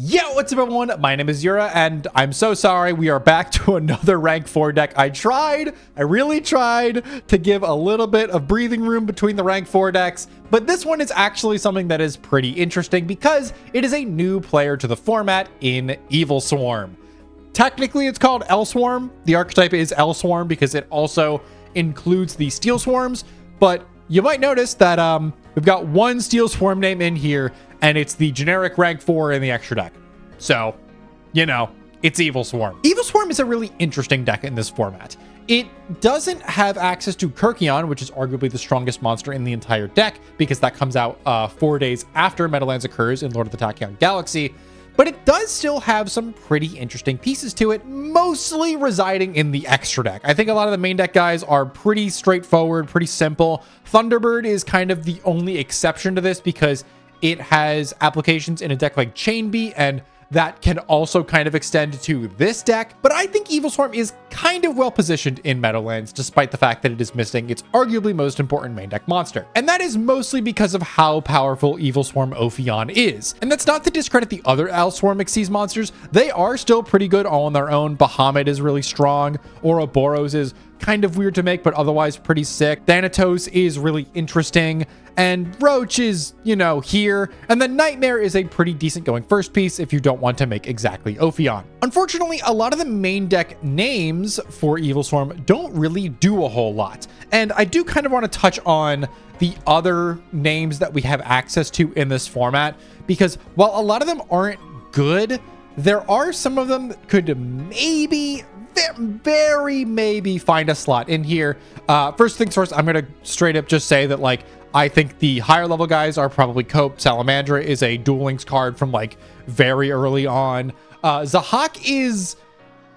Yo, what's up everyone? My name is Yura and I'm so sorry we are back to another rank 4 deck. I really tried to give a little bit of breathing room between the rank 4 decks, but this one is actually something that is pretty interesting because it is a new player to the format in Evilswarm. Technically it's called LSWARM. The archetype is LSWARM because it also includes the Steel Swarms, but you might notice that we've got one Steel Swarm name in here, and it's the generic rank 4 in the extra deck. So, you know, it's Evilswarm. Evilswarm is a really interesting deck in this format. It doesn't have access to Tachyon, which is arguably the strongest monster in the entire deck, because that comes out 4 days after Meadowlands occurs in Lord of the Tachyon Galaxy. But it does still have some pretty interesting pieces to it, mostly residing in the extra deck. I think a lot of the main deck guys are pretty straightforward, pretty simple. Thunderbird is kind of the only exception to this because it has applications in a deck like Chainbee, and that can also kind of extend to this deck. But I think Evilswarm is kind of well positioned in Meadowlands, despite the fact that it is missing its arguably most important main deck monster. And that is mostly because of how powerful Evilswarm Ophion is. And that's not to discredit the other LSWARM Xyz monsters. They are still pretty good all on their own. Bahamut is really strong. Ouroboros is kind of weird to make, but otherwise pretty sick. Thanatos is really interesting. And Roach is, you know, here. And then Nightmare is a pretty decent going first piece if you don't want to make exactly Ophion. Unfortunately, a lot of the main deck names for Evilswarm don't really do a whole lot. And I do kind of want to touch on the other names that we have access to in this format, because while a lot of them aren't good, there are some of them that could maybe maybe find a slot in here. First things first, I'm gonna straight up just say that, like, I think the higher level guys are probably Cope. Salamandra is a Duel Links card from like very early on. Zahak is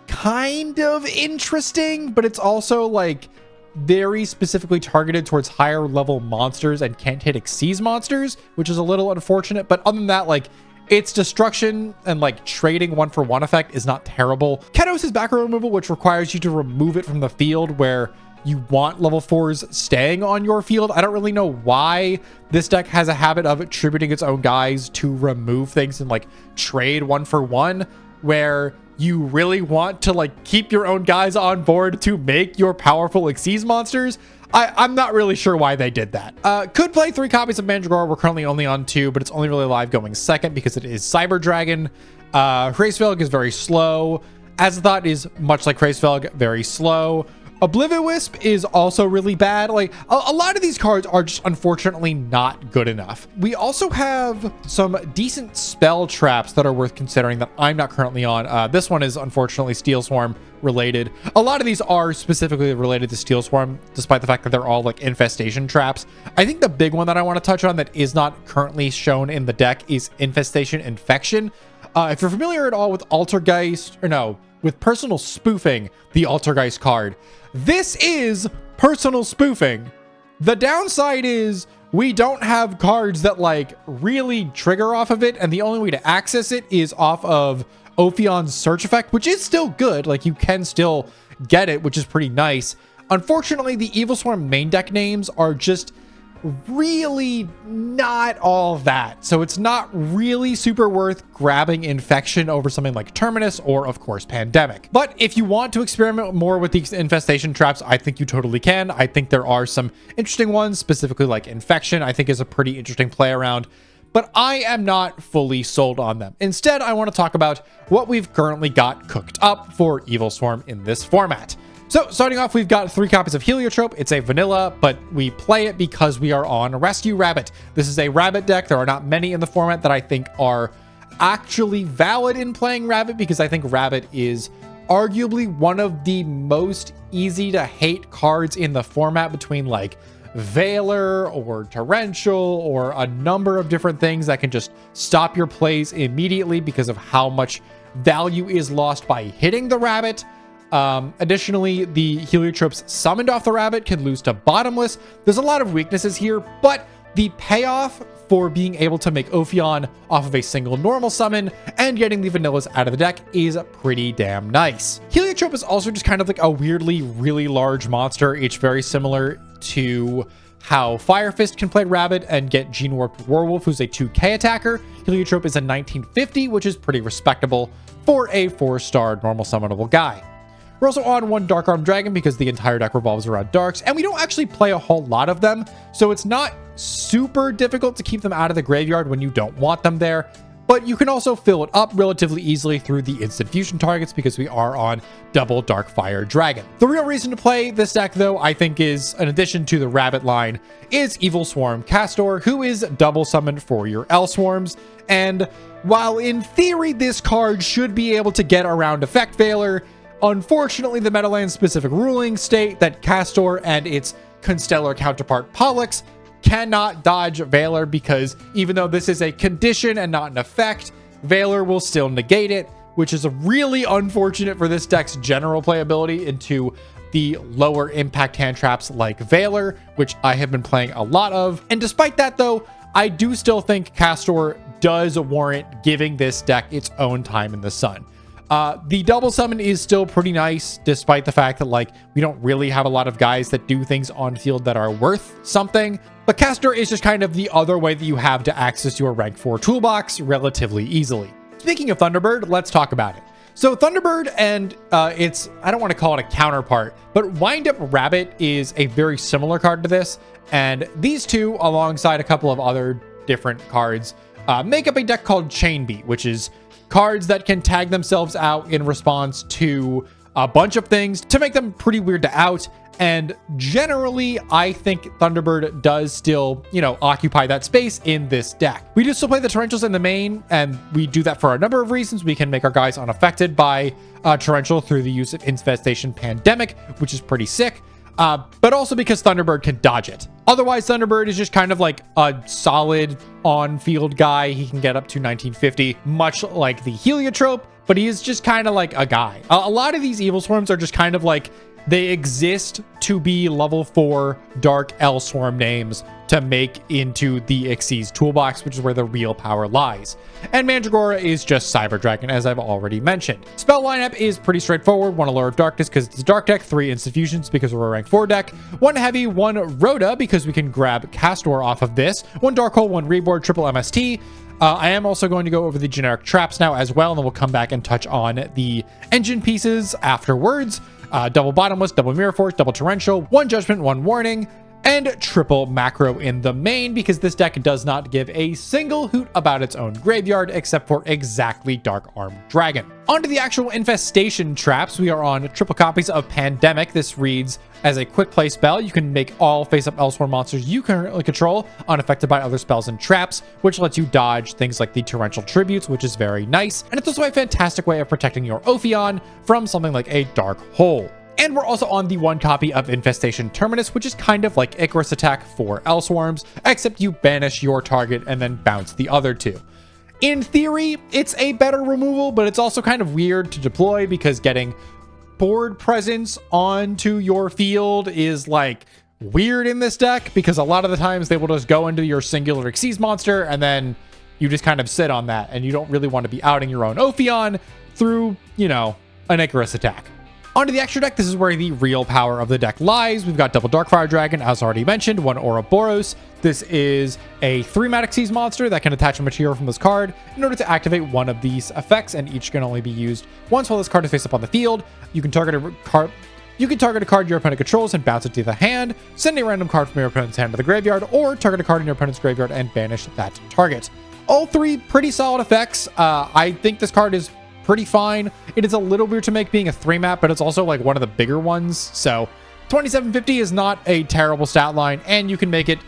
kind of interesting, but it's also like very specifically targeted towards higher level monsters and can't hit Xyz monsters, which is a little unfortunate. But other than that, like, its destruction and like trading 1-for-1 effect is not terrible. Ketos is back row removal, which requires you to remove it from the field where you want level 4s staying on your field. I don't really know why this deck has a habit of attributing its own guys to remove things and like trade 1-for-1, where you really want to like keep your own guys on board to make your powerful Xyz monsters. I'm not really sure why they did that. Could play 3 copies of Mandragora. We're currently only on 2, but it's only really live going second because it is Cyber Dragon. Hracevelg is very slow. Azathoth is much like Hracevelg, very slow. Obliviowisp is also really bad. Like, a lot of these cards are just unfortunately not good enough. We also have some decent spell traps that are worth considering that I'm not currently on. This one is unfortunately Steel Swarm related. A lot of these are specifically related to Steel Swarm, despite the fact that they're all like infestation traps. I think the big one that I want to touch on that is not currently shown in the deck is Infestation Infection. If you're familiar at all with Altergeist, or no, with Personal Spoofing, the Altergeist card, this is personal spoofing. The downside is we don't have cards that like really trigger off of it, and the only way to access it is off of Ophion's search effect, which is still good. Like, you can still get it, which is pretty nice. Unfortunately, the Evilswarm main deck names are just really not all that, so it's not really super worth grabbing Infection over something like Terminus or of course Pandemic. But if you want to experiment more with these infestation traps, I think you totally can. I think there are some interesting ones, specifically like Infection I think is a pretty interesting play around, but I am not fully sold on them. Instead, I want to talk about what we've currently got cooked up for Evilswarm in this format. So starting off, we've got 3 copies of Heliotrope. It's a vanilla, but we play it because we are on Rescue Rabbit. This is a Rabbit deck. There are not many in the format that I think are actually valid in playing Rabbit, because I think Rabbit is arguably one of the most easy to hate cards in the format, between like Veiler or Torrential or a number of different things that can just stop your plays immediately because of how much value is lost by hitting the Rabbit. Additionally, the Heliotropes summoned off the Rabbit can lose to Bottomless. There's a lot of weaknesses here, but the payoff for being able to make Ophion off of a single normal summon and getting the vanillas out of the deck is pretty damn nice. Heliotrope is also just kind of like a weirdly really large monster. It's very similar to how Fire Fist can play Rabbit and get Gene Warped Werewolf, who's a 2k attacker. Heliotrope is a 1950, which is pretty respectable for a 4-star normal summonable guy. We're also on 1 Dark Arm Dragon because the entire deck revolves around darks, and we don't actually play a whole lot of them, so it's not super difficult to keep them out of the graveyard when you don't want them there. But you can also fill it up relatively easily through the instant fusion targets because we are on double Darkfire Dragon. The real reason to play this deck, though, I think is, in addition to the Rabbit line, is Evilswarm Castor, who is double summoned for your LSWARMs. And while in theory this card should be able to get around Effect Veiler, unfortunately the Meadowlands specific rulings state that Castor and its constellar counterpart Pollux cannot dodge Veiler, because even though this is a condition and not an effect, Veiler will still negate it, which is really unfortunate for this deck's general playability into the lower impact hand traps like Veiler, which I have been playing a lot of. And despite that, though, I do still think Castor does warrant giving this deck its own time in the sun. The double summon is still pretty nice, despite the fact that, like, we don't really have a lot of guys that do things on field that are worth something. But Castor is just kind of the other way that you have to access your rank 4 toolbox relatively easily. Speaking of Thunderbird, let's talk about it. So Thunderbird and its, I don't want to call it a counterpart, but Wind Up Rabbit is a very similar card to this. And these two, alongside a couple of other different cards, make up a deck called Chain Beat, which is cards that can tag themselves out in response to a bunch of things to make them pretty weird to out. And generally, I think Thunderbird does still, occupy that space in this deck. We do still play the Torrentials in the main, and we do that for a number of reasons. We can make our guys unaffected by Torrential through the use of Infestation Pandemic, which is pretty sick. But also because Thunderbird can dodge it. Otherwise, Thunderbird is just kind of like a solid on-field guy. He can get up to 1950, much like the Heliotrope, but he is just kind of like a guy. A lot of these Evilswarms are just kind of like, they exist to be level 4 Dark LSWARM names to make into the Xyz toolbox, which is where the real power lies. And Mandragora is just Cyber Dragon, as I've already mentioned. Spell lineup is pretty straightforward. 1 Allure of Darkness because it's a dark deck, 3 Instant Fusions because we're a rank 4 deck, 1 Heavy, 1 Rhoda because we can grab Castor off of this, 1 Dark Hole, 1 Reboard, triple MST. I am also going to go over the generic traps now as well, and then we'll come back and touch on the engine pieces afterwards. Double Bottomless, double Mirror Force, double Torrential, 1 Judgment, 1 Warning, and triple Macro in the main, because this deck does not give a single hoot about its own graveyard except for exactly Dark Armed Dragon. Onto the actual infestation traps, we are on triple copies of Pandemic. This reads as a quick play spell. You can make all face-up LSWARM monsters you currently control unaffected by other spells and traps, which lets you dodge things like the Torrential Tributes, which is very nice. And it's also a fantastic way of protecting your Ophion from something like a Dark Hole. And we're also on the 1 copy of Infestation Terminus, which is kind of like Icarus Attack for LSWARMs, except you banish your target and then bounce the other 2. In theory, it's a better removal, but it's also kind of weird to deploy because getting board presence onto your field is like weird in this deck, because a lot of the times they will just go into your singular Xyz monster and then you just kind of sit on that, and you don't really want to be outing your own Ophion through, an Icarus Attack. Onto the extra deck, this is where the real power of the deck lies. We've got double Darkfire Dragon, as already mentioned, 1 Ouroboros. This is a 3-mana Xyz monster that can attach a material from this card in order to activate one of these effects, and each can only be used once while this card is face up on the field. You can target a card. You can target a card your opponent controls and bounce it to the hand, send a random card from your opponent's hand to the graveyard, or target a card in your opponent's graveyard and banish that target. All 3 pretty solid effects. I think this card is pretty fine. It is a little weird to make being a 3-map, but it's also like one of the bigger ones. So 2750 is not a terrible stat line, and you can make it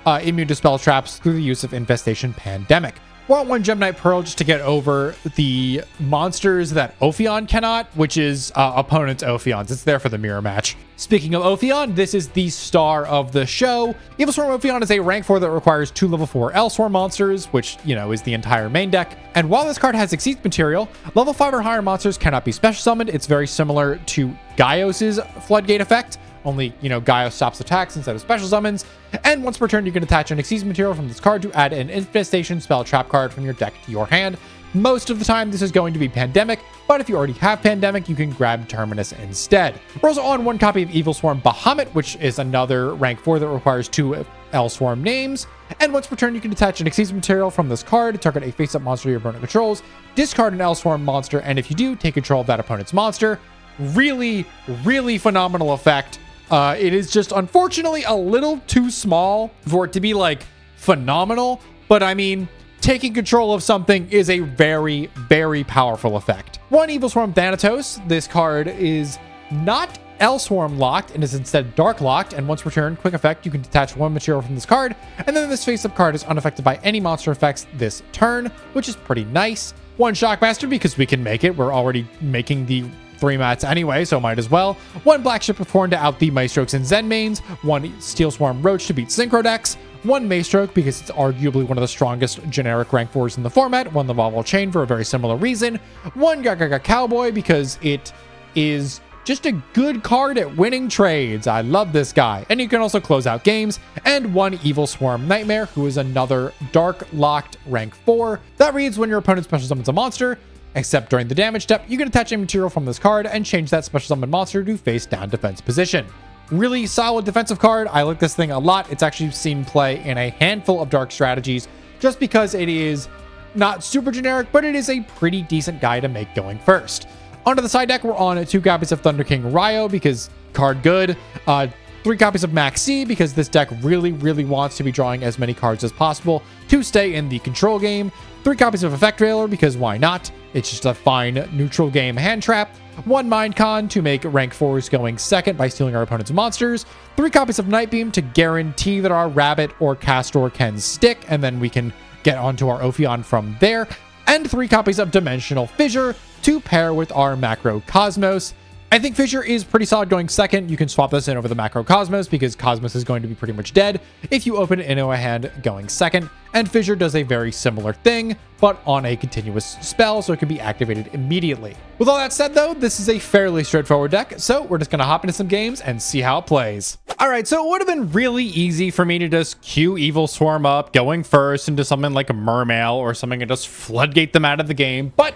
immune to spell traps through the use of Infestation Pandemic. We're on 1 Gemini Pearl just to get over the monsters that Ophion cannot, which is opponent's Ophions. It's there for the mirror match. Speaking of Ophion, this is the star of the show. Evilswarm Ophion is a rank 4 that requires 2 level 4 LSWARM monsters, which, is the entire main deck. And while this card has Xyz material, level 5 or higher monsters cannot be special summoned. It's very similar to Gaios's Floodgate effect, only, Gaios stops attacks instead of special summons. And once per turn, you can attach an Xyz material from this card to add an Infestation spell trap card from your deck to your hand. Most of the time, this is going to be Pandemic, but if you already have Pandemic, you can grab Terminus instead. We're also on one copy of Evilswarm Bahamut, which is another rank 4 that requires 2 LSWARM names. And once per turn, you can detach an Exceeds material from this card, target a face-up monster your opponent controls, discard an LSWARM monster, and if you do, take control of that opponent's monster. Really, really phenomenal effect. It is just unfortunately a little too small for it to be like phenomenal, but I mean, taking control of something is a very, very powerful effect. One Evilswarm Thanatos. This card is not LSWARM locked and is instead dark locked, and once per turn, quick effect, you can detach 1 material from this card, and then this face-up card is unaffected by any monster effects this turn, which is pretty nice. One Shockmaster, because we can make it. We're already making the 3 mats anyway, so might as well. 1 Black Ship of Horn to out the Maelstrokes and Zen mains. 1 Steel Swarm Roach to beat Synchro decks. 1 Maestroke, because it's arguably one of the strongest generic rank 4s in the format. 1 Lavalval Chain for a very similar reason. 1 Gaga Cowboy, because it is just a good card at winning trades. I love this guy. And you can also close out games. And 1 Evilswarm Nightmare, who is another dark locked rank 4. That reads, when your opponent special summons a monster, except during the damage step, you can attach a material from this card and change that special summon monster to face down defense position. Really solid defensive card. I like this thing a lot. It's actually seen play in a handful of dark strategies just because it is not super generic, but it is a pretty decent guy to make going first. Onto the side deck, we're on 2 copies of Thunder King Ryo because card good. 3 copies of Max C because this deck really, really wants to be drawing as many cards as possible to stay in the control game. 3 copies of Effect Veiler because why not? It's just a fine neutral game hand trap. 1 Mindcon to make rank 4s going second by stealing our opponent's monsters. 3 copies of Nightbeam to guarantee that our Rabbit or Castor can stick, and then we can get onto our Ophion from there. And 3 copies of Dimensional Fissure to pair with our Macro Cosmos. I think Fissure is pretty solid going second. You can swap this in over the Macro Cosmos because Cosmos is going to be pretty much dead if you open it into a hand going second. And Fissure does a very similar thing, but on a continuous spell, so it can be activated immediately. With all that said, though, this is a fairly straightforward deck, so we're just going to hop into some games and see how it plays. All right, so it would have been really easy for me to just queue Evilswarm up, going first into something like a Mermail or something and just floodgate them out of the game, but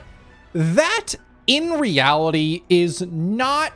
that in reality is not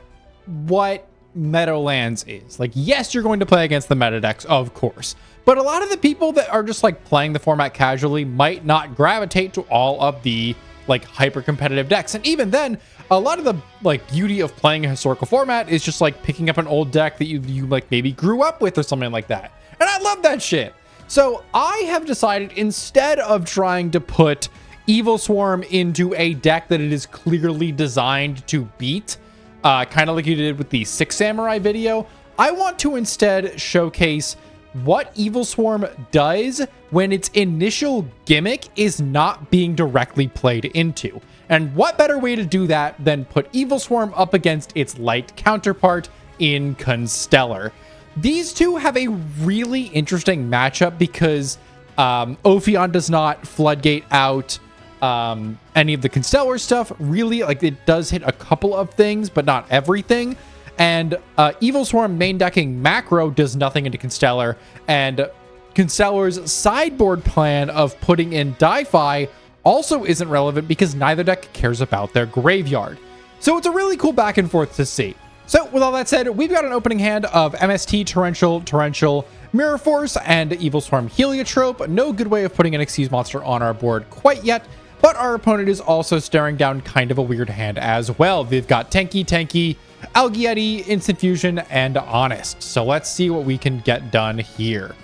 what Meadowlands is. Like, yes, you're going to play against the meta decks, of course, but a lot of the people that are just like playing the format casually might not gravitate to all of the like hyper competitive decks. And even then, a lot of the like beauty of playing a historical format is just like picking up an old deck that you like maybe grew up with or something like that. And I love that shit. So I have decided, instead of trying to put Evilswarm into a deck that it is clearly designed to beat, kind of like you did with the 6 Samurai video, I want to instead showcase what Evilswarm does when its initial gimmick is not being directly played into. And what better way to do that than put Evilswarm up against its light counterpart in Constellar. These two have a really interesting matchup because Ophion does not floodgate out any of the Constellar stuff. Really, like, it does hit a couple of things, but not everything. And Evilswarm main decking Macro does nothing into Constellar, and Constellar's sideboard plan of putting in Di-Fi also isn't relevant because neither deck cares about their graveyard. So it's a really cool back and forth to see. So with all that said, we've got an opening hand of MST, Torrential, Mirror Force, and Evilswarm Heliotrope. No good way of putting an Xyz monster on our board quite yet, but our opponent is also staring down kind of a weird hand as well. They've got Tanky, Algieti, Instant Fusion, and Honest. So let's see what we can get done here.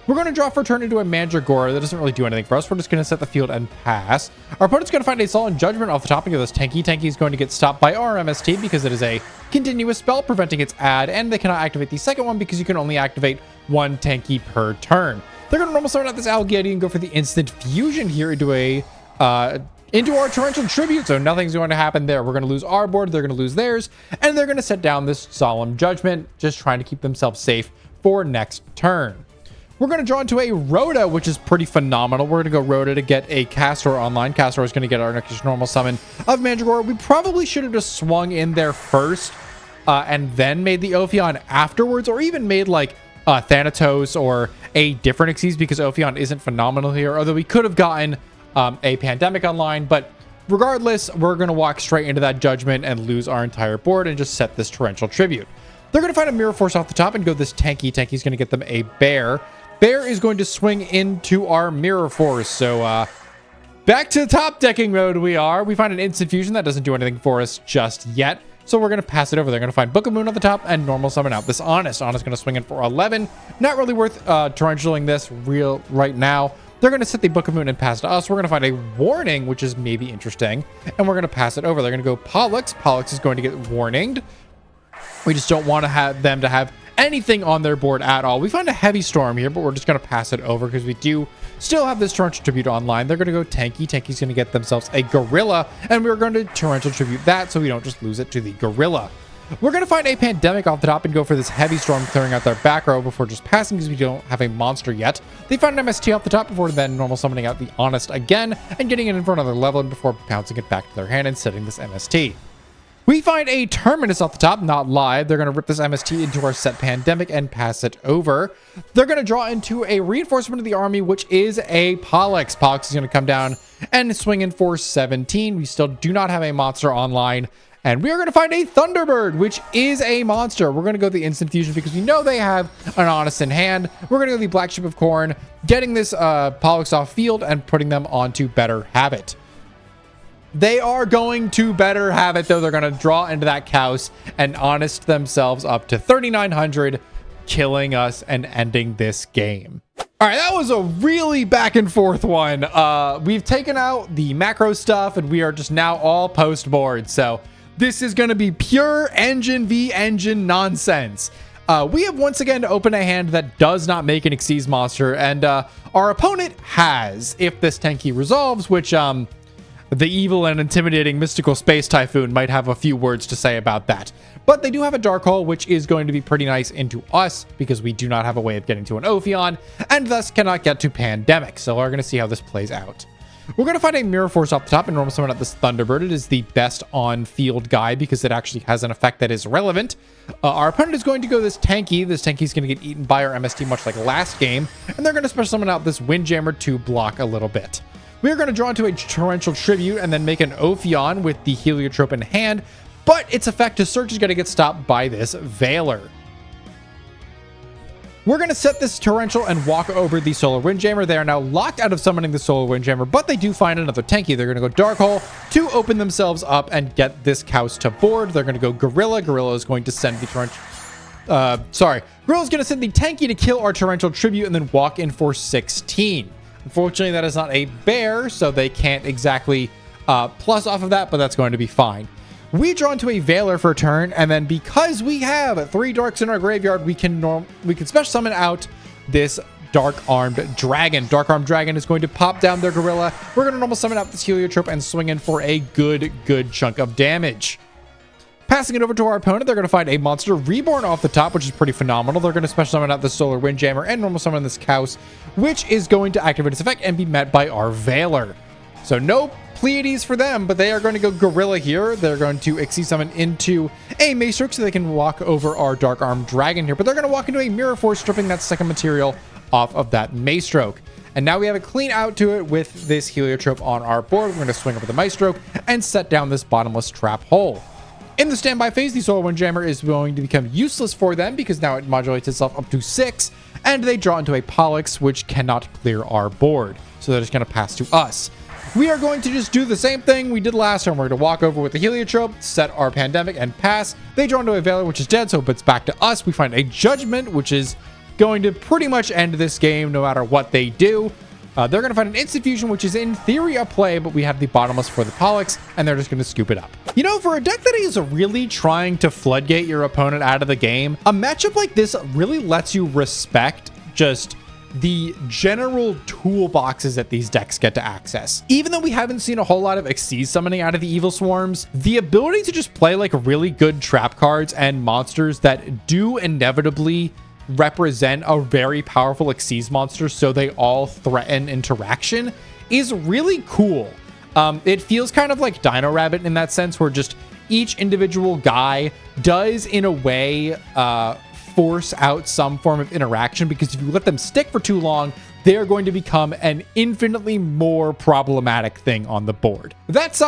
We're going to draw for a turn into a Mandragora. That doesn't really do anything for us. We're just going to set the field and pass. Our opponent's going to find a Sullen Judgment off the topic of this Tanky. Tanky is going to get stopped by our MST because it is a continuous spell preventing its add, and they cannot activate the second one because you can only activate 1 Tanky per turn. They're going to normal summon out this Algieti and go for the Instant Fusion here into our Torrential Tribute, so nothing's going to happen there. We're going to lose our board, they're going to lose theirs, and they're going to set down this Solemn Judgment, just trying to keep themselves safe for next turn. We're going to draw into a Rhoda, which is pretty phenomenal. We're going to go Rhoda to get a Castor online. Castor is going to get our next normal summon of Mandragora. We probably should have just swung in there first and then made the Ophion afterwards, or even made like Thanatos or a different Xyz, because Ophion isn't phenomenal here, although we could have gotten a Pandemic online, but regardless, we're going to walk straight into that Judgment and lose our entire board and just set this Torrential Tribute. They're going to find a Mirror Force off the top and go this Tanky. Tanky's going to get them a Bear. Bear is going to swing into our Mirror Force. So back to the top decking mode we are. We find an Instant Fusion that doesn't do anything for us just yet. So we're going to pass it over. They're going to find Book of Moon on the top and normal summon out this Honest. Honest going to swing in for 11. Not really worth torrentialing this right now. They're going to set the Book of Moon and pass it to us. We're going to find a Warning, which is maybe interesting. And we're going to pass it over. They're going to go Pollux. Pollux is going to get warninged. We just don't want to have them to have anything on their board at all. We find a Heavy Storm here, but we're just going to pass it over because we do still have this Torrential Tribute online. They're going to go Tanky. Tanky's going to get themselves a Gorilla, and we're going to Torrential Tribute that so we don't just lose it to the Gorilla. We're going to find a Pandemic off the top and go for this Heavy Storm, clearing out their back row before just passing because we don't have a monster yet. They find an MST off the top before then normal summoning out the Honest again and getting it in for another level before bouncing it back to their hand and setting this MST. We find a Terminus off the top, not live. They're going to rip this MST into our set Pandemic and pass it over. They're going to draw into a reinforcement of the army, which is a Pollux. Pollux is going to come down and swing in for 17. We still do not have a monster online. And we are going to find a Thunderbird, which is a monster. We're going to go the Instant Fusion because we know they have an Honest in hand. We're going to go the Black Ship of Corn, getting this Pollux off field and putting them onto Better Habit. They are going to Better Habit, though. They're going to draw into that Kaus and Honest themselves up to 3,900, killing us and ending this game. All right, that was a really back and forth one. We've taken out the macro stuff, and we are just now all post board. So this is going to be pure engine v engine nonsense. We have once again to open a hand that does not make an Xyz monster, and our opponent has, if this Tanky resolves, which the evil and intimidating Mystical Space Typhoon might have a few words to say about that. But they do have a Dark Hole, which is going to be pretty nice into us because we do not have a way of getting to an Ophion and thus cannot get to Pandemic. So we're going to see how this plays out. We're going to find a Mirror Force up top and normal summon out this Thunderbird. It is the best on-field guy because it actually has an effect that is relevant. Our opponent is going to go this Tanky. This Tanky is going to get eaten by our MST much like last game. And they're going to special summon out this Windjammer to block a little bit. We're going to draw into a Torrential Tribute and then make an Ophion with the Heliotrope in hand, but its effect to search is going to get stopped by this Veiler. We're going to set this Torrential and walk over the Solar Windjammer. They are now locked out of summoning the Solar Windjammer, but they do find another Tanky. They're going to go Dark Hole to open themselves up and get this Kaus to board. They're going to go Gorilla. Gorilla is going to send the Torrential... Gorilla's going to send the Tanky to kill our Torrential Tribute and then walk in for 16. Unfortunately, that is not a bear, so they can't exactly plus off of that, but that's going to be fine. We draw into a Veiler for a turn, and then because we have 3 Darks in our graveyard, we can special summon out this Dark-Armed Dragon. Dark-Armed Dragon is going to pop down their Gorilla. We're going to normal summon out this Heliotrope and swing in for a good chunk of damage. Passing it over to our opponent, they're going to find a Monster Reborn off the top, which is pretty phenomenal. They're going to special summon out the Solar Windjammer and normal summon this Kaus, which is going to activate its effect and be met by our Veiler. So no Pleiades for them, but they are going to go Gorilla here. They're going to Xyz summon into a Maestroke so they can walk over our Dark-Armed Dragon here, but they're going to walk into a Mirror Force, stripping that second material off of that Maestroke. And now we have a clean out to it with this Heliotrope on our board. We're going to swing over the Maestroke and set down this bottomless trap hole. In the standby phase, the Solar Windjammer is going to become useless for them because now it modulates itself up to 6, and they draw into a Pollux, which cannot clear our board. So they're just going to pass to us. We are going to just do the same thing we did last time. We're going to walk over with the Heliotrope, set our Pandemic, and pass. They draw into a Veiler, which is dead, so it's back to us. We find a Judgment, which is going to pretty much end this game no matter what they do. They're going to find an Instant Fusion, which is in theory a play, but we have the Bottomless for the Pollux, and they're just going to scoop it up. You know, for a deck that is really trying to floodgate your opponent out of the game, a matchup like this really lets you respect just the general toolboxes that these decks get to access. Even though we haven't seen a whole lot of Xyz summoning out of the Evilswarms, the ability to just play like really good trap cards and monsters that do inevitably represent a very powerful Xyz monster so they all threaten interaction is really cool. It feels kind of like Dino Rabbit in that sense, where just each individual guy does in a way force out some form of interaction, because if you let them stick for too long, they are going to become an infinitely more problematic thing on the board. That's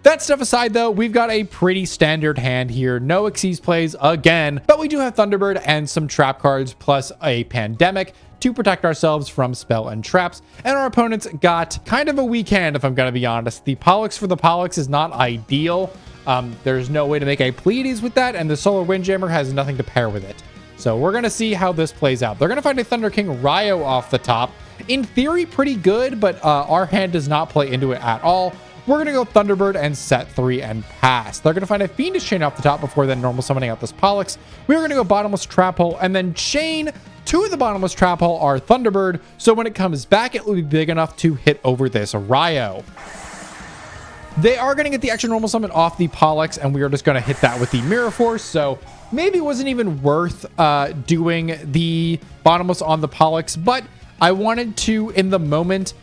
that stuff aside, though, we've got a pretty standard hand here. No Xyz plays again, but we do have Thunderbird and some trap cards plus a Pandemic to protect ourselves from spell and traps. And our opponents got kind of a weak hand, if I'm going to be honest. The Pollux for the Pollux is not ideal. There's no way to make a Pleiades with that, and the Solar Windjammer has nothing to pair with it. So we're going to see how this plays out. They're going to find a Thunder King Ryo off the top. In theory, pretty good, but our hand does not play into it at all. We're going to go Thunderbird and set 3 and pass. They're going to find a Fiendish Chain off the top before then normal summoning out this Pollux. We're going to go Bottomless Trap Hole and then chain to the Bottomless Trap Hole our Thunderbird. So when it comes back, it will be big enough to hit over this Ryo. They are going to get the extra normal summon off the Pollux, and we are just going to hit that with the Mirror Force. So maybe it wasn't even worth doing the Bottomless on the Pollux, but I wanted to, in the moment,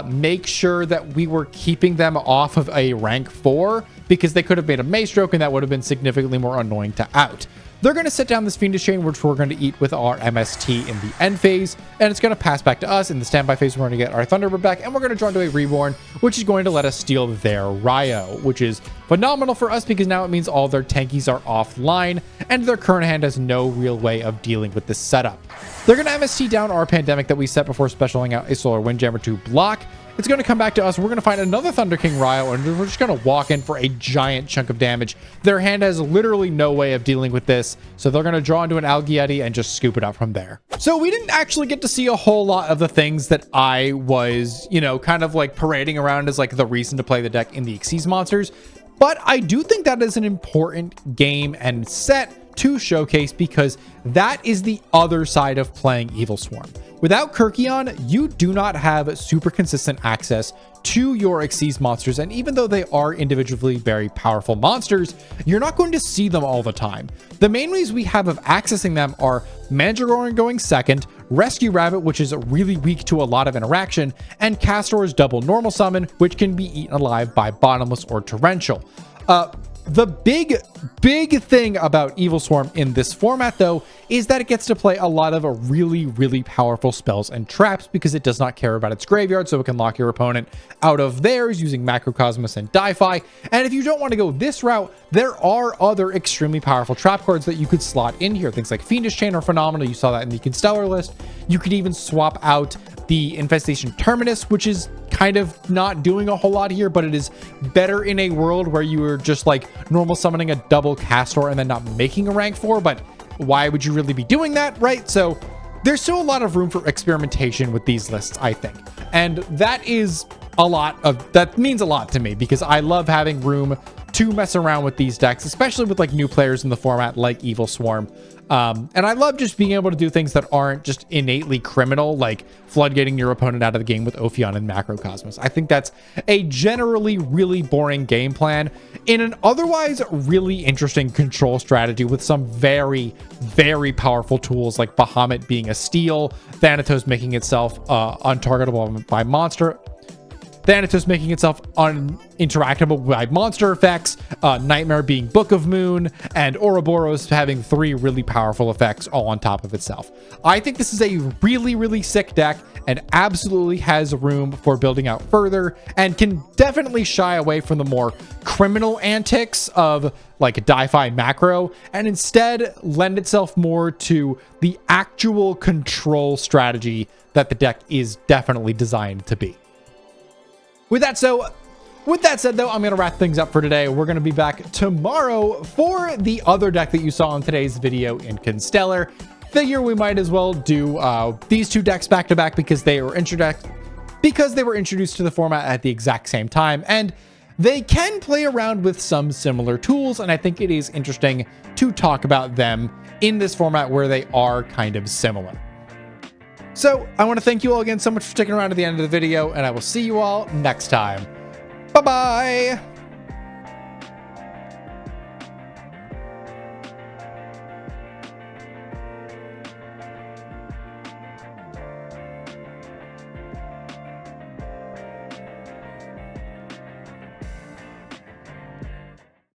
make sure that we were keeping them off of a rank 4 because they could have made a Maystroke and that would have been significantly more annoying to out. They're going to set down this Fiendish Chain, which we're going to eat with our MST in the end phase, and it's going to pass back to us. In the standby phase, we're going to get our Thunderbird back, and we're going to draw into a Reborn, which is going to let us steal their Ryo, which is phenomenal for us because now it means all their tankies are offline, and their current hand has no real way of dealing with this setup. They're going to MST down our Pandemic that we set before specialing out a Solar Windjammer to block. It's going to come back to us. We're going to find another Thunder King Ryo, and we're just going to walk in for a giant chunk of damage. Their hand has literally no way of dealing with this, so they're going to draw into an Algieti and just scoop it up from there. So we didn't actually get to see a whole lot of the things that I was, you know, kind of like parading around as like the reason to play the deck in the Xyz monsters, but I do think that is an important game and set to showcase because that is the other side of playing Evilswarm. Without Kirkion, you do not have super consistent access to your Xyz monsters, and even though they are individually very powerful monsters, you're not going to see them all the time. The main ways we have of accessing them are Mandragoran going second, Rescue Rabbit, which is really weak to a lot of interaction, and Castor's double normal summon, which can be eaten alive by Bottomless or Torrential. The big thing about Evilswarm in this format, though, is that it gets to play a lot of really powerful spells and traps because it does not care about its graveyard, so it can lock your opponent out of theirs using Macrocosmos and Di-Fi. And if you don't want to go this route, there are other extremely powerful trap cards that you could slot in here. Things like Fiendish Chain are phenomenal. You saw that in the Constellar list. You could even swap out the Infestation Terminus, which is kind of not doing a whole lot here, but it is better in a world where you are just like normal summoning a double Castor and then not making a rank 4, but why would you really be doing that, right? So there's still a lot of room for experimentation with these lists, I think. And that is that means a lot to me because I love having room to mess around with these decks, especially with like new players in the format like Evilswarm. And I love just being able to do things that aren't just innately criminal, like floodgating your opponent out of the game with Ophion and Macrocosmos. I think that's a generally really boring game plan in an otherwise really interesting control strategy with some very powerful tools like Bahamut being a steal, Thanatos making itself untargetable by monster, Thanatos making itself uninteractable by monster effects, Nightmare being Book of Moon, and Ouroboros having 3 really powerful effects all on top of itself. I think this is a really sick deck and absolutely has room for building out further and can definitely shy away from the more criminal antics of like Di-Fi macro and instead lend itself more to the actual control strategy that the deck is definitely designed to be. With that said, though, I'm going to wrap things up for today. We're going to be back tomorrow for the other deck that you saw in today's video in Constellar. Figure we might as well do these 2 decks back to back because they were introduced to the format at the exact same time, and they can play around with some similar tools, and I think it is interesting to talk about them in this format where they are kind of similar. So I want to thank you all again so much for sticking around to the end of the video, and I will see you all next time. Bye-bye!